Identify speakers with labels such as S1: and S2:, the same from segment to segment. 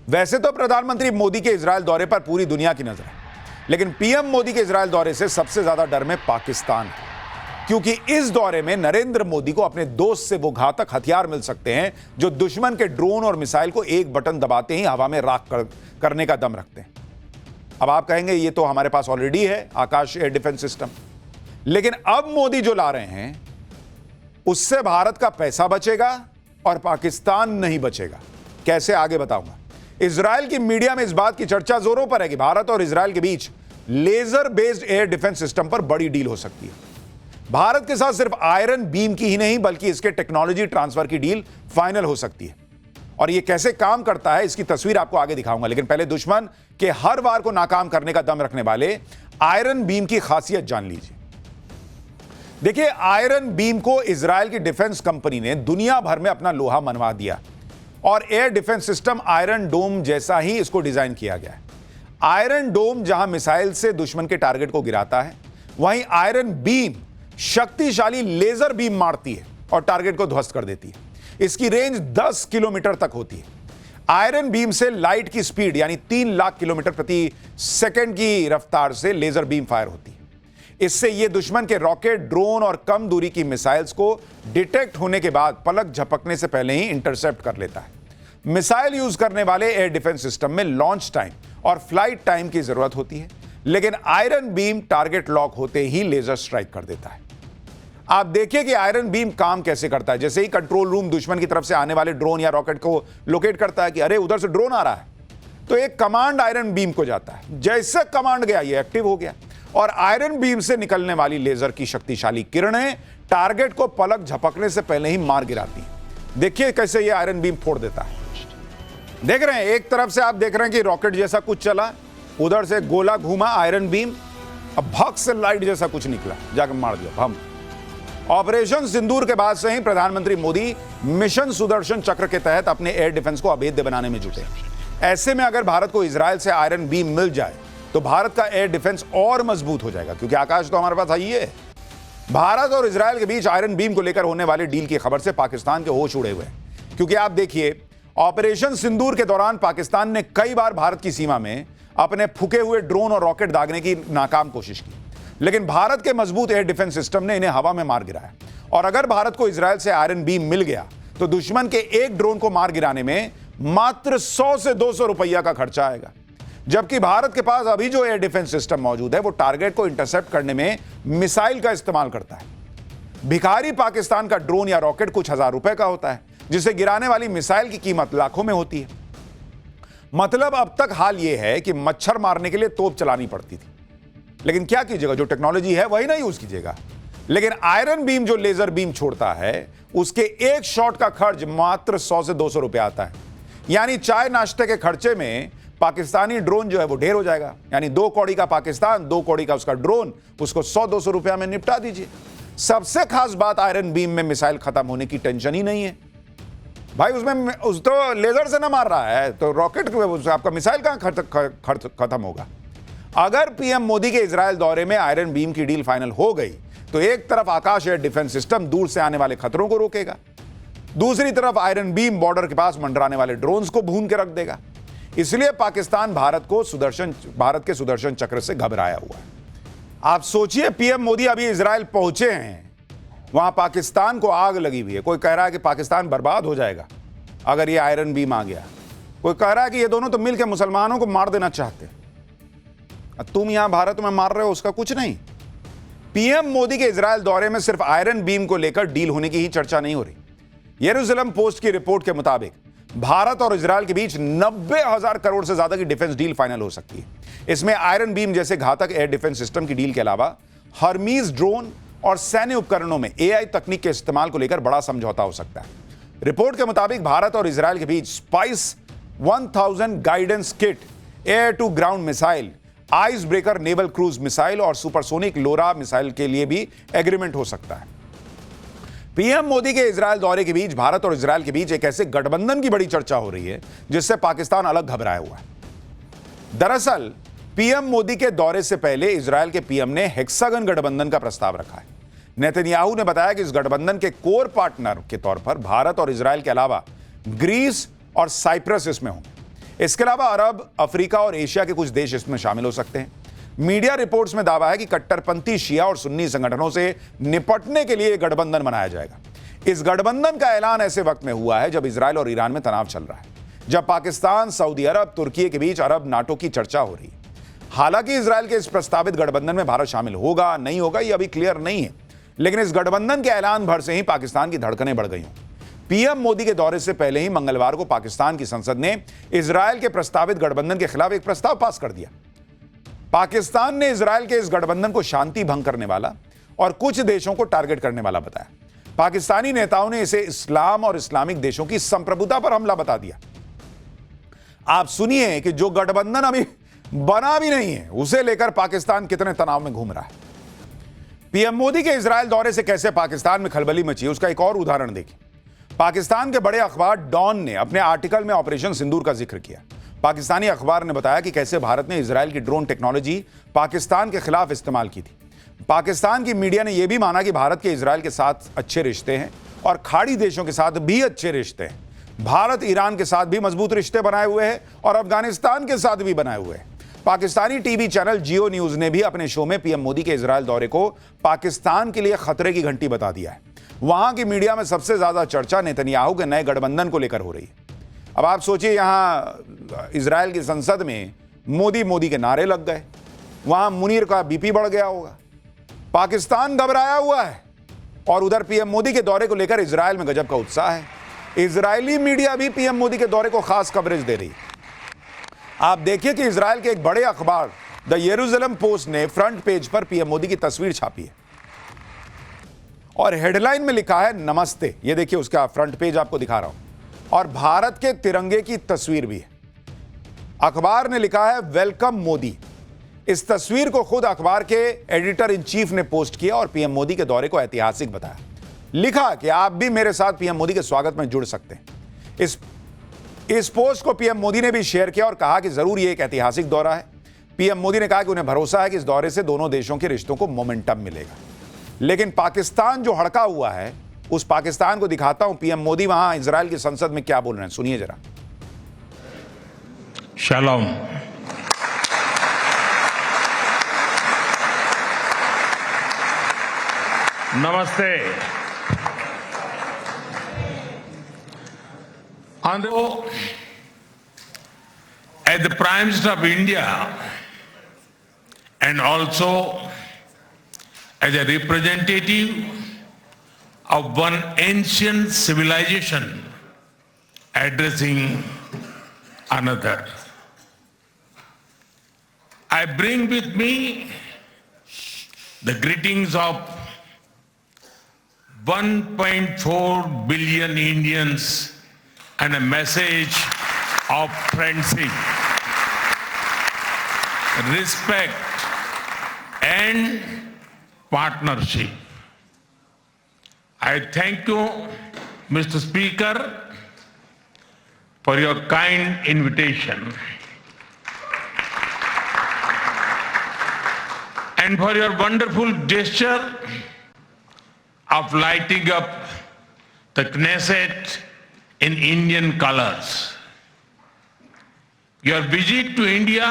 S1: वैसे तो प्रधानमंत्री मोदी के इजरायल दौरे पर पूरी दुनिया की नजर है, लेकिन पीएम मोदी के इजरायल दौरे से सबसे ज्यादा डर में पाकिस्तान है, क्योंकि इस दौरे में नरेंद्र मोदी को अपने दोस्त से वो घातक हथियार मिल सकते हैं जो दुश्मन के ड्रोन और मिसाइल को एक बटन दबाते ही हवा में राख करने का दम रखते हैं। अब आप कहेंगे ये तो हमारे पास ऑलरेडी है आकाश एयर डिफेंस सिस्टम, लेकिन अब मोदी जो ला रहे हैं उससे भारत का पैसा बचेगा और पाकिस्तान नहीं बचेगा। कैसे, आगे बताऊंगा। इजरायल की मीडिया में इस बात की चर्चा जोरों पर है कि भारत और इजरायल के बीच laser based air defence system पर बड़ी डील हो सकती है। भारत के साथ सिर्फ आयरन बीम की ही नहीं बल्कि इसके टेक्नोलॉजी ट्रांसफर की डील फाइनल हो सकती है। और यह कैसे काम करता है इसकी तस्वीर आपको आगे दिखाऊंगा, लेकिन पहले दुश्मन के हर वार को नाकाम करने का दम रखने वाले आयरन बीम की खासियत जान लीजिए। देखिए, आयरन बीम को इजरायल की डिफेंस कंपनी ने दुनिया भर में अपना लोहा मनवा दिया और एयर डिफेंस सिस्टम आयरन डोम जैसा ही इसको डिजाइन किया गया है। आयरन डोम जहां मिसाइल से दुश्मन के टारगेट को गिराता है, वहीं आयरन बीम शक्तिशाली लेजर बीम मारती है और टारगेट को ध्वस्त कर देती है। इसकी रेंज 10 किलोमीटर तक होती है। आयरन बीम से लाइट की स्पीड यानी 3 लाख किलोमीटर प्रति सेकंड की रफ्तार से लेजर बीम फायर होती है। इससे यह दुश्मन के रॉकेट, ड्रोन और कम दूरी की मिसाइल्स को डिटेक्ट होने के बाद पलक झपकने से पहले ही इंटरसेप्ट कर लेता है। मिसाइल यूज करने वाले एयर डिफेंस सिस्टम में लॉन्च टाइम और फ्लाइट टाइम की जरूरत होती है, लेकिन आयरन बीम टारगेट लॉक होते ही लेजर स्ट्राइक कर देता है। आप देखिए कि आयरन बीम काम कैसे करता है। जैसे ही कंट्रोल रूम दुश्मन की तरफ से आने वाले ड्रोन या रॉकेट को लोकेट करता है कि अरे उधर से ड्रोन आ रहा है, तो एक कमांड आयरन बीम को जाता है। जैसे कमांड गया ये एक्टिव हो गया और आयरन बीम से निकलने वाली लेजर की शक्तिशाली किरणें टारगेट को पलक झपकने से पहले ही मार गिराती हैं। देखिए कैसे ये आयरन बीम फोड़ देता है। देख रहे हैं, एक तरफ से आप देख रहे हैं कि रॉकेट जैसा कुछ चला, उधर से गोला घूमा आयरन बीम, अब भग से लाइट जैसा कुछ निकला, जाकर मार दिया भम। ऑपरेशन सिंदूर के बाद से ही प्रधानमंत्री मोदी मिशन सुदर्शन चक्र के तहत अपने एयर डिफेंस को अभेद्य बनाने में जुटे। ऐसे में अगर भारत को इजरायल से आयरन बीम मिल जाए तो भारत का एयर डिफेंस और मजबूत हो जाएगा, क्योंकि आकाश तो हमारे पास ही है। भारत और इजरायल के बीच आयरन बीम को लेकर होने वाली डील की खबर से पाकिस्तान के होश उड़े हुए हैं, क्योंकि आप देखिए ऑपरेशन सिंदूर के दौरान पाकिस्तान ने कई बार भारत की सीमा में अपने फूके हुए ड्रोन और रॉकेट दागने की नाकाम कोशिश की, लेकिन भारत के मजबूत एयर डिफेंस सिस्टम ने इन्हें हवा में मार गिराया। और अगर भारत को इजरायल से आयरन बीम मिल गया तो दुश्मन के एक ड्रोन को मार गिराने में मात्र 100 से 200 रुपया का खर्चा आएगा, जबकि भारत के पास अभी जो एयर डिफेंस सिस्टम मौजूद है वो टारगेट को इंटरसेप्ट करने में मिसाइल का इस्तेमाल करता है। भिखारी पाकिस्तान का ड्रोन या रॉकेट कुछ हजार रुपए का होता है, जिसे गिराने वाली मिसाइल की कीमत लाखों में होती है। मतलब अब तक हाल यह है कि मच्छर मारने के लिए तोप चलानी पड़ती थी, लेकिन क्या कीजिएगा, जो टेक्नोलॉजी है वही ना यूज कीजिएगा। लेकिन आयरन बीम जो लेजर बीम छोड़ता है उसके एक शॉट का खर्च मात्र 100 से 200 रुपए आता है। यानी चाय नाश्ते के खर्चे में पाकिस्तानी ड्रोन जो है वो ढेर हो जाएगा। यानी 2 कौड़ी का पाकिस्तान, 2 कौड़ी का उसका ड्रोन, उसको 100-200 रुपया में निपटा दीजिए। सबसे खास बात, आयरन बीम में मिसाइल खत्म होने की टेंशन ही नहीं है भाई। उसमें उस तो लेजर से ना मार रहा है तो रॉकेट आपका मिसाइल कहां खत्म होगा। अगर पीएम मोदी के इजरायल दौरे में आयरन बीम की डील फाइनल हो गई तो एक तरफ आकाश एयर डिफेंस सिस्टम दूर से आने वाले खतरों को रोकेगा, दूसरी तरफ आयरन बीम बॉर्डर के पास मंडराने वाले ड्रोन्स को भून के रख देगा। इसलिए पाकिस्तान भारत के सुदर्शन चक्र से घबराया हुआ है। आप सोचिए, पीएम मोदी अभी इजरायल पहुंचे हैं, वहां पाकिस्तान को आग लगी हुई है। कोई कह रहा है कि पाकिस्तान बर्बाद हो जाएगा अगर ये आयरन बीम आ गया। कोई कह रहा है कि ये दोनों तो मिलकर मुसलमानों को मार देना चाहते हैं। तुम यहां भारत में मार रहे हो, उसका कुछ नहीं। पीएम मोदी के इजरायल दौरे में सिर्फ आयरन बीम को लेकर डील होने की ही चर्चा नहीं हो रही। यरूशलेम पोस्ट की रिपोर्ट के मुताबिक भारत और इजरायल के बीच 90,000 करोड़ से ज्यादा की डिफेंस डील फाइनल हो सकती है। इसमें आयरन बीम जैसे घातक एयर डिफेंस सिस्टम की डील के अलावा हर्मीज ड्रोन और सैन्य उपकरणों में एआई तकनीक के इस्तेमाल को लेकर बड़ा समझौता हो सकता है। रिपोर्ट के मुताबिक भारत और इजरायल के बीच Spice 1000 guidance kit, air to ground missile, Ice Breaker naval cruise missile और सुपरसोनिक लोरा मिसाइल के लिए भी एग्रीमेंट हो सकता है। पीएम मोदी के इजरायल दौरे के बीच भारत और इजरायल के बीच एक ऐसे गठबंधन की बड़ी चर्चा हो रही है जिससे पाकिस्तान अलग घबराया हुआ है। दरअसल पीएम मोदी के दौरे से पहले इजरायल के पीएम ने हेक्सागन गठबंधन का प्रस्ताव रखा है। नेतन्याहू ने बताया कि इस गठबंधन के कोर पार्टनर के तौर पर भारत और इजरायल के अलावा ग्रीस और साइप्रस इसमें होंगे। इसके अलावा अरब, अफ्रीका और एशिया के कुछ देश इसमें शामिल हो सकते हैं। मीडिया रिपोर्ट्स में दावा है कि कट्टरपंथी शिया और सुन्नी संगठनों से निपटने के लिए गठबंधन बनाया जाएगा। इस गठबंधन का ऐलान ऐसे वक्त में हुआ है जब इजरायल और ईरान में तनाव चल रहा है, जब पाकिस्तान, सऊदी अरब, तुर्की के बीच अरब नाटो की चर्चा हो रही है। हालांकि इजरायल के इस प्रस्तावित गठबंधन में भारत शामिल होगा नहीं होगा यह अभी क्लियर नहीं है, लेकिन इस गठबंधन के ऐलान भर से ही पाकिस्तान की धड़कनें बढ़ गई हैं। पीएम मोदी के दौरे से पहले ही मंगलवार को पाकिस्तान की संसद ने इजरायल के प्रस्तावित गठबंधन के खिलाफ एक प्रस्ताव पास कर दिया। पाकिस्तान ने इजरायल के इस गठबंधन को शांति भंग करने वाला और कुछ देशों को टारगेट करने वाला बताया। पाकिस्तानी नेताओं ने इसे इस्लाम और इस्लामिक देशों की संप्रभुता पर हमला बता दिया। आप सुनिए कि जो गठबंधन अभी बना भी नहीं है, उसे लेकर पाकिस्तान कितने तनाव में घूम रहा है। पीएम मोदी के इजरायल दौरे से कैसे पाकिस्तान में खलबली मची, उसका एक और उदाहरण देखिए। पाकिस्तान के बड़े अखबार डॉन ने अपने आर्टिकल में ऑपरेशन सिंदूर का जिक्र किया। पाकिस्तानी अखबार ने बताया कि कैसे भारत ने इजरायल की ड्रोन टेक्नोलॉजी पाकिस्तान के खिलाफ इस्तेमाल की थी। पाकिस्तान की मीडिया ने यह भी माना कि भारत के इजरायल के साथ अच्छे रिश्ते हैं और खाड़ी देशों के साथ भी अच्छे रिश्ते हैं। भारत ईरान के साथ भी मजबूत रिश्ते बनाए हुए हैं और अफगानिस्तान के साथ भी बनाए हुए हैं। पाकिस्तानी टीवी चैनल जियो न्यूज ने भी अपने शो में पीएम मोदी के इजरायल दौरे को पाकिस्तान के लिए खतरे की घंटी बता दिया है। वहां की मीडिया में सबसे ज्यादा चर्चा नेतन्याहू के नए गठबंधन को लेकर हो रही है। अब आप सोचिए, यहां इजरायल की संसद में मोदी मोदी के नारे लग गए, वहां मुनीर का बीपी बढ़ गया होगा। पाकिस्तान घबराया हुआ है और उधर पीएम मोदी के दौरे को लेकर इजरायल में गजब का उत्साह है। इजरायली मीडिया भी पीएम मोदी के दौरे को खास कवरेज दे रही है। आप देखिए कि इजरायल के एक बड़े अखबार द यरूशलेम पोस्ट ने फ्रंट पेज पर पीएम मोदी की तस्वीर छापी है और हेडलाइन में लिखा है नमस्ते। ये देखिए, उसका फ्रंट पेज आपको दिखा रहा हूं और भारत के तिरंगे की तस्वीर भी है। अखबार ने लिखा है वेलकम मोदी। इस तस्वीर को खुद अखबार के एडिटर इन चीफ ने पोस्ट किया और पीएम मोदी के दौरे को ऐतिहासिक बताया। लिखा कि आप भी मेरे साथ पीएम मोदी के स्वागत में जुड़ सकते हैं। इस पोस्ट को पीएम मोदी ने भी शेयर किया और कहा कि जरूर ये एक ऐतिहासिक दौरा है। पीएम मोदी ने कहा कि उन्हें भरोसा है कि इस दौरे से दोनों देशों के रिश्तों को मोमेंटम मिलेगा। लेकिन पाकिस्तान जो हड़का हुआ है, उस पाकिस्तान को दिखाता हूं पीएम मोदी वहां इजरायल की संसद में क्या बोल रहे हैं, सुनिए जरा।
S2: शालोम। नमस्ते। As the Prime Minister of India and also as a representative of one ancient civilization addressing another, I bring with me the greetings of 1.4 billion Indians and a message of friendship, respect and partnership. I thank you, Mr. Speaker, for your kind invitation and for your wonderful gesture of lighting up the Knesset in Indian colors. Your visit to India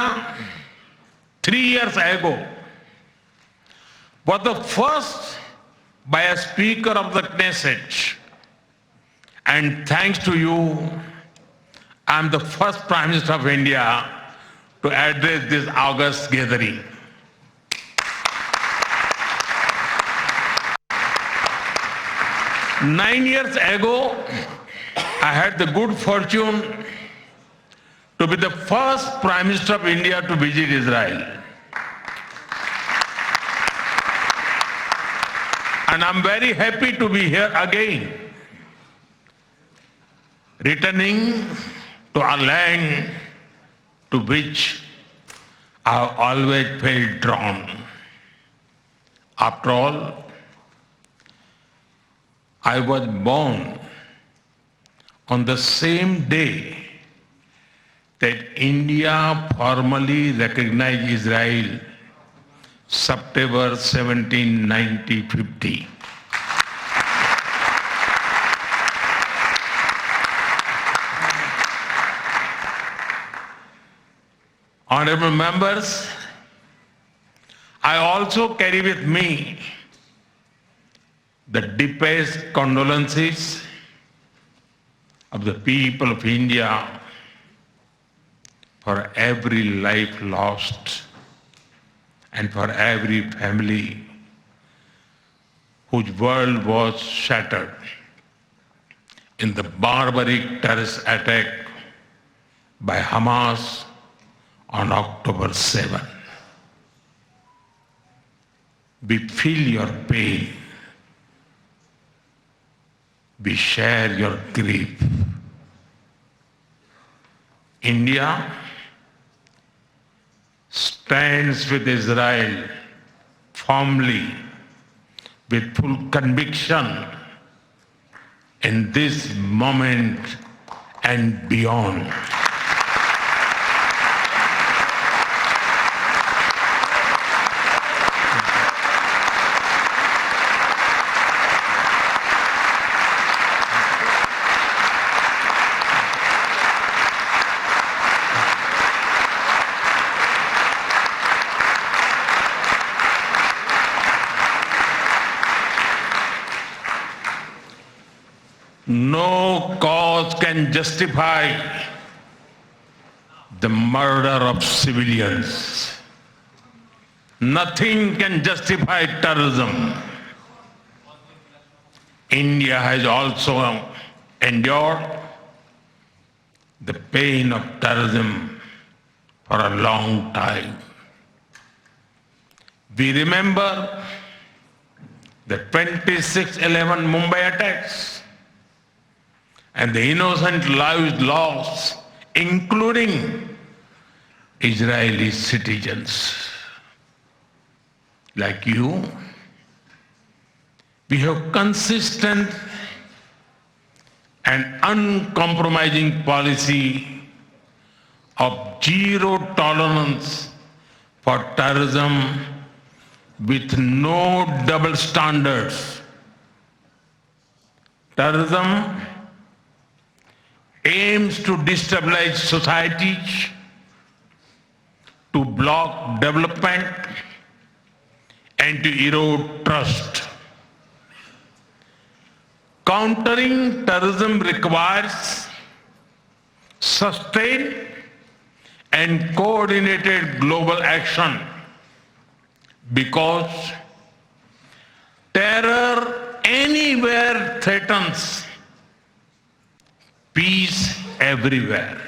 S2: 3 years ago was the first by a Speaker of the Knesset, and thanks to you, I am the first Prime Minister of India to address this august gathering. Nine years ago, I had the good fortune to be the first Prime Minister of India to visit Israel. And I'm very happy to be here again, returning to a land to which I have always felt drawn. After all, I was born on the same day that India formally recognized Israel, September 17, 1950. Honorable members, I also carry with me the deepest condolences of the people of India for every life lost and for every family whose world was shattered in the barbaric terrorist attack by Hamas on October 7. We feel your pain. We share your grief. India stands with Israel firmly, with full conviction in this moment and beyond. No cause can justify the murder of civilians. Nothing can justify terrorism. India has also endured the pain of terrorism for a long time. We remember the 26/11 Mumbai attacks and the innocent lives lost, including Israeli citizens. Like you, we have consistent and uncompromising policy of zero tolerance for terrorism with no double standards. Terrorism aims to destabilize societies, to block development, and to erode trust. Countering terrorism requires sustained and coordinated global action because terror anywhere threatens peace everywhere.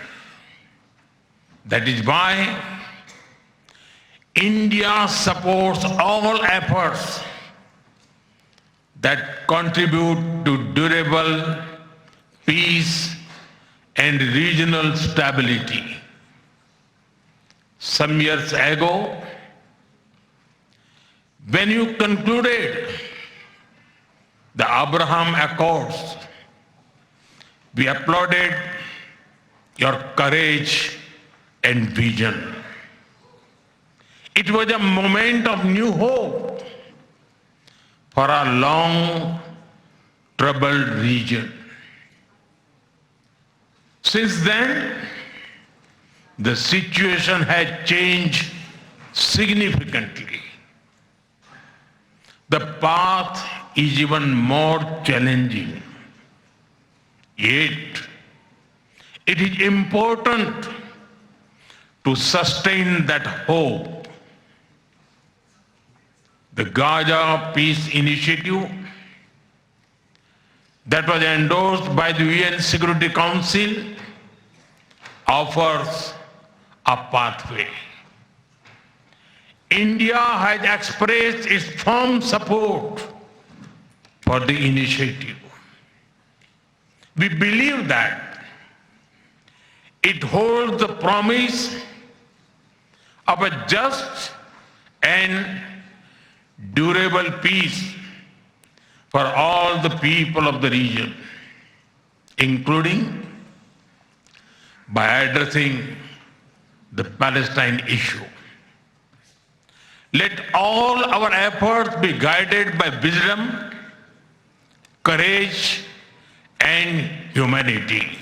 S2: That is why India supports all efforts that contribute to durable peace and regional stability. Some years ago, when you concluded the Abraham Accords, we applauded your courage and vision. It was a moment of new hope for a long troubled region. Since then, the situation has changed significantly. The path is even more challenging. Yet, it is important to sustain that hope. The Gaza Peace Initiative that was endorsed by the UN Security Council offers a pathway. India has expressed its firm support for the initiative. We believe that it holds the promise of a just and durable peace for all the people of the region, including by addressing the Palestine issue. Let all our efforts be guided by wisdom, courage, and humanity.